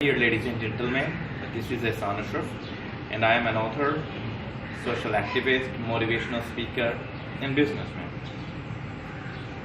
Dear ladies and gentlemen, this is Ehsan Ashraf and I am an author, social activist, motivational speaker and businessman.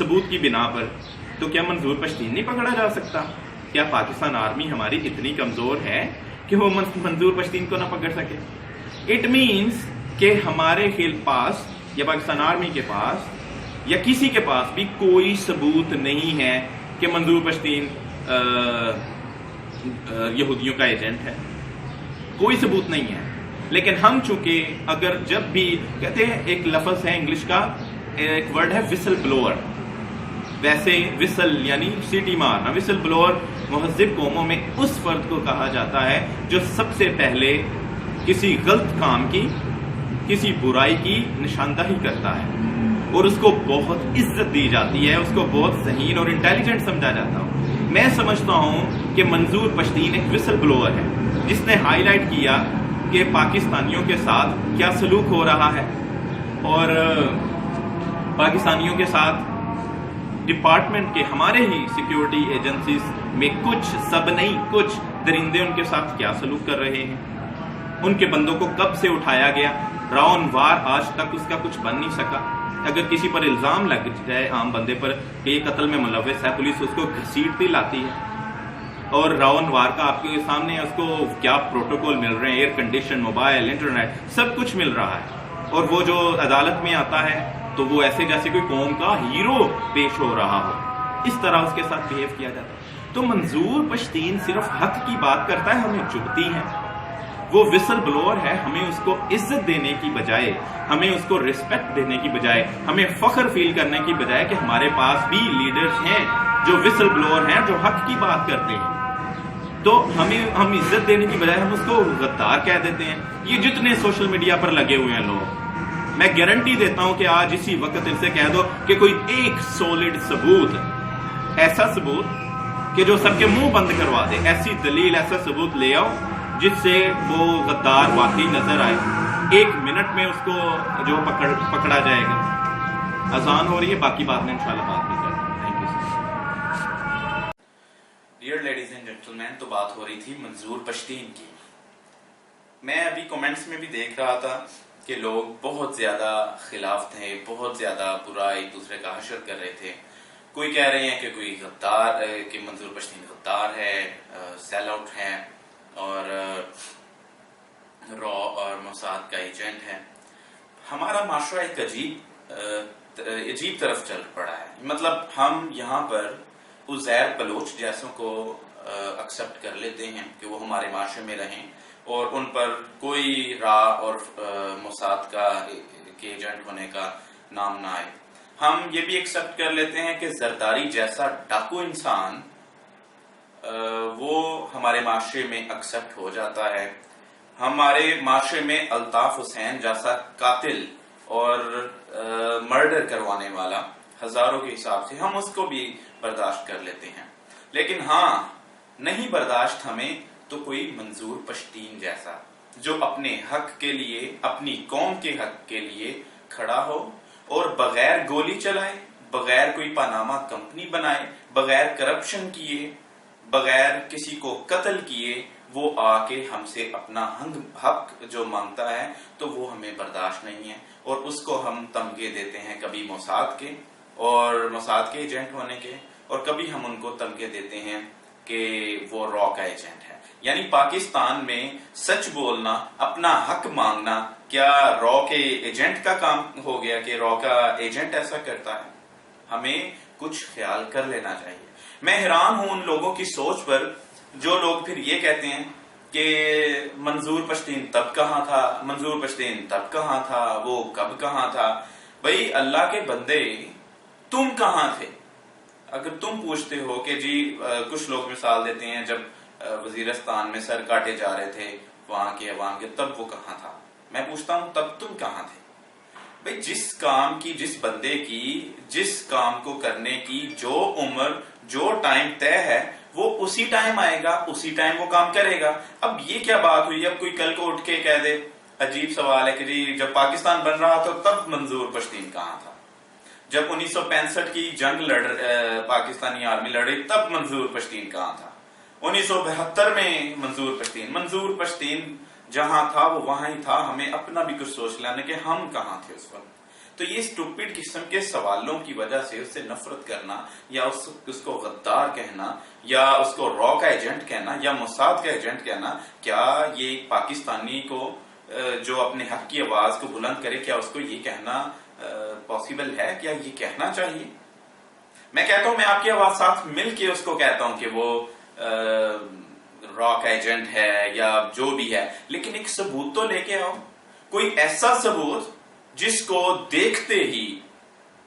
ثبوت کی بنا پر، تو کیا منظور پشتین نہیں پکڑا جا سکتا؟ کیا پاکستان آرمی ہماری اتنی کمزور ہے کہ وہ منظور پشتین کو نہ پکڑ سکے؟ اٹ مینس کہ ہمارے پاس یا پاکستان آرمی کے پاس یا کسی کے پاس بھی کوئی ثبوت نہیں ہے کہ منظور پشتین یہودیوں کا ایجنٹ ہے، کوئی ثبوت نہیں ہے۔ لیکن ہم چونکہ اگر جب بھی کہتے ہیں، ایک لفظ ہے انگلش کا، ایک ورڈ ہے وسل بلوور، ویسے وسل یعنی سیٹی مارنا، وسل بلوور مہذب قوموں میں اس فرد کو کہا جاتا ہے جو سب سے پہلے کسی غلط کام کی، کسی برائی کی نشاندہی کرتا ہے، اور اس کو بہت عزت دی جاتی ہے، اس کو بہت ذہین اور انٹیلیجنٹ سمجھا جاتا ہوں۔ میں سمجھتا ہوں کہ منظور پشتین ایک وسل بلوور ہے جس نے ہائی لائٹ کیا کہ پاکستانیوں کے ساتھ کیا سلوک ہو رہا ہے، اور پاکستانیوں کے ساتھ ڈپارٹمنٹ کے، ہمارے ہی سیکیورٹی ایجنسیز میں کچھ، سب نہیں کچھ درندے ان کے ساتھ کیا سلوک کر رہے ہیں، ان کے بندوں کو کب سے اٹھایا گیا، راؤن وار آج تک اس کا کچھ بن نہیں سکا۔ اگر کسی پر الزام لگ جائے عام بندے پر کہ یہ قتل میں ملوث ہے، پولیس اس کو گھسیٹتی لاتی ہے، اور راؤن وار کا آپ کے سامنے اس کو کیا پروٹوکول مل رہے ہیں، ایئر کنڈیشن، موبائل، انٹرنیٹ، سب کچھ مل رہا ہے، اور وہ جو عدالت میں آتا ہے تو وہ ایسے جیسے کوئی قوم کا ہیرو پیش ہو رہا ہو، اس طرح اس کے ساتھ بہیو کیا جاتا ہے۔ تو منظور پشتین صرف حق کی بات کرتا ہے، ہمیں چبھتی ہے، وہ وسل بلوور ہے، ہمیں اس کو عزت دینے کی بجائے، ہمیں اس کو ریسپیکٹ دینے کی بجائے، ہمیں فخر فیل کرنے کی بجائے کہ ہمارے پاس بھی لیڈرز ہیں جو وسل بلوور ہیں، جو حق کی بات کرتے ہیں، تو ہم عزت دینے کی بجائے ہم اس کو غدار کہہ دیتے ہیں۔ یہ جتنے سوشل میڈیا پر لگے ہوئے ہیں لوگ، میں گارنٹی دیتا ہوں کہ آج اسی وقت ان سے کہہ دو کہ کوئی ایک سولڈ ثبوت، ایسا ثبوت کہ جو سب کے منہ بند کروا دے، ایسی دلیل، ایسا ثبوت لے آؤ جس سے وہ غدار واقعی نظر آئے، 1 منٹ میں اس کو جو پکڑا جائے گا۔ اذان ہو رہی ہے، باقی بات میں انشاءاللہ بات بھی کرتے ہیں۔ Thank you. Dear ladies and gentleman, تو بات ہو رہی تھی منظور پشتین کی۔ میں ابھی کمنٹس میں بھی دیکھ رہا تھا کہ لوگ بہت زیادہ خلاف تھے، بہت زیادہ برا ایک دوسرے کا حشر کر رہے تھے۔ کوئی کہہ رہے ہیں کہ کوئی غدار، کہ منظور پشتین غدار ہے، سیل آؤٹ ہے، اور را اور موساد کا ایجنٹ ہے۔ ہمارا معاشرہ ایک عجیب طرف چل پڑا ہے، مطلب ہم یہاں پر عزیر بلوچ جیسوں کو ایکسپٹ کر لیتے ہیں کہ وہ ہمارے معاشرے میں رہیں، اور ان پر کوئی را اور موساد کا ایجنٹ ہونے کا نام نہ آئے۔ ہم یہ بھی ایکسپٹ کر لیتے ہیں کہ زرداری جیسا ڈاکو انسان وہ ہمارے معاشرے میں ایکسپٹ ہو جاتا ہے۔ ہمارے معاشرے میں الطاف حسین جیسا قاتل اور مرڈر کروانے والا ہزاروں کے حساب سے، ہم اس کو بھی برداشت کر لیتے ہیں۔ لیکن ہاں، نہیں برداشت ہمیں تو کوئی منظور پشتین جیسا جو اپنے حق کے لیے، اپنی قوم کے حق کے لیے کھڑا ہو، اور بغیر گولی چلائے، بغیر کوئی پاناما کمپنی بنائے، بغیر کرپشن کیے، بغیر کسی کو قتل کیے، وہ آ کے ہم سے اپنا حق جو مانگتا ہے تو وہ ہمیں برداشت نہیں ہے، اور اس کو ہم تمغے دیتے ہیں، کبھی موساد کے اور موساد کے ایجنٹ ہونے کے، اور کبھی ہم ان کو تمغے دیتے ہیں کہ وہ را کا ایجنٹ ہے۔ یعنی پاکستان میں سچ بولنا، اپنا حق مانگنا، کیا را کے ایجنٹ کا کام ہو گیا کہ را کا ایجنٹ ایسا کرتا ہے؟ ہمیں کچھ خیال کر لینا چاہیے۔ میں حیران ہوں ان لوگوں کی سوچ پر جو لوگ پھر یہ کہتے ہیں کہ منظور پشتین تب کہاں تھا، منظور پشتین تب کہاں تھا، وہ کب کہاں تھا۔ بھئی اللہ کے بندے، تم کہاں تھے؟ اگر تم پوچھتے ہو کہ جی کچھ لوگ مثال دیتے ہیں جب وزیرستان میں سر کاٹے جا رہے تھے وہاں کے عوام کے، تب وہ کہاں تھا؟ میں پوچھتا ہوں تب تم کہاں تھے؟ بھئی جس کام کی، جس بندے کی، جس کام کو کرنے کی جو عمر، جو ٹائم طے ہے، وہ اسی ٹائم آئے گا، اسی ٹائم وہ کام کرے گا۔ اب یہ کیا بات ہوئی؟ اب کوئی کل کو اٹھ کے کہہ دے، عجیب سوال ہے کہ جی جب پاکستان بن رہا تھا تب منظور پشتین کہاں تھا؟ جب 1965 کی جنگ پاکستانی آرمی لڑی تب منظور پشتین کہاں تھا؟ 1972 میں منظور پشتین جہاں تھا وہ وہاں ہی تھا۔ ہمیں اپنا بھی کچھ سوچ لینا کہ ہم کہاں تھے اس وقت۔ تو یہ اسٹوپڈ قسم کے سوالوں کی وجہ سے اس سے نفرت کرنا یا اس کو غدار کہنا یا اس کو را کا ایجنٹ کہنا یا موساد کا ایجنٹ کہنا، کیا یہ پاکستانی کو جو اپنے حق کی آواز کو بلند کرے، کیا اس کو یہ کہنا پاسبل ہے؟ کیا یہ کہنا چاہیے؟ میں کہتا ہوں، میں آپ کی آواز ساتھ مل کے اس کو کہتا ہوں کہ وہ را کا ایجنٹ ہے یا جو بھی ہے، لیکن ایک ثبوت تو لے کے آؤ، کوئی ایسا ثبوت جس کو دیکھتے ہی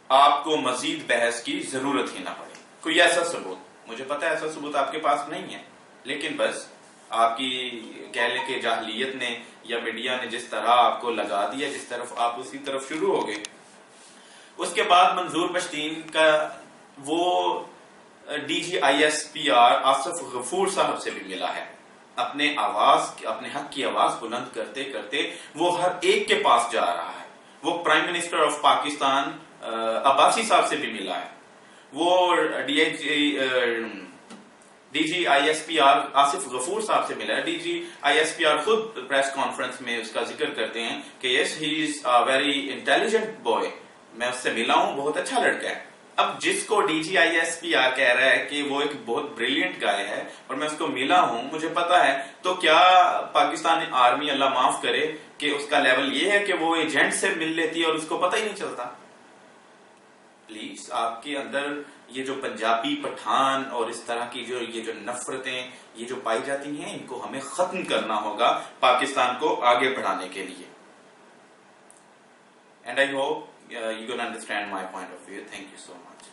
آپ کو مزید بحث کی ضرورت ہی نہ پڑے، کوئی ایسا ثبوت۔ مجھے پتا ہے ایسا ثبوت آپ کے پاس نہیں ہے، لیکن بس آپ کی کہہ لیں کہ جاہلیت نے یا میڈیا نے جس طرح آپ کو لگا دیا، جس طرف آپ اسی طرف شروع ہو گئے۔ اس کے بعد منظور پشتین کا وہ D G I S P R Asif Ghafoor صاحب سے بھی ملا ہے، اپنے حق کی آواز بلند کرتے کرتے وہ ہر ایک کے پاس جا رہا ہے۔ وہ prime minister of Pakistan Abbasi صاحب سے بھی ملا ہے، وہ D G I S P R Asif Ghafoor صاحب سے ملا ہے۔ D G I S P R خود پریس کانفرنس میں اس کا ذکر کرتے ہیں کہ yes he is very intelligent boy, میں اس سے ملا ہوں، بہت اچھا لڑکا ہے۔ اب جس کو D G I S P R کہہ رہا ہے کہ وہ ایک بہت بریلینٹ گائے ہے اور میں اس کو ملا ہوں، مجھے پتا ہے، تو کیا پاکستانی آرمی اللہ معاف کرے کہ اس کا لیول یہ ہے کہ وہ ایجنٹ سے مل لیتی ہے اور اس کو پتہ ہی نہیں چلتا؟ پلیز آپ کے اندر یہ جو پنجابی پٹھان اور اس طرح کی یہ جو نفرتیں یہ جو پائی جاتی ہیں، ان کو ہمیں ختم کرنا ہوگا پاکستان کو آگے بڑھانے کے لیے۔ And I hope you can understand my point of view. Thank you so much.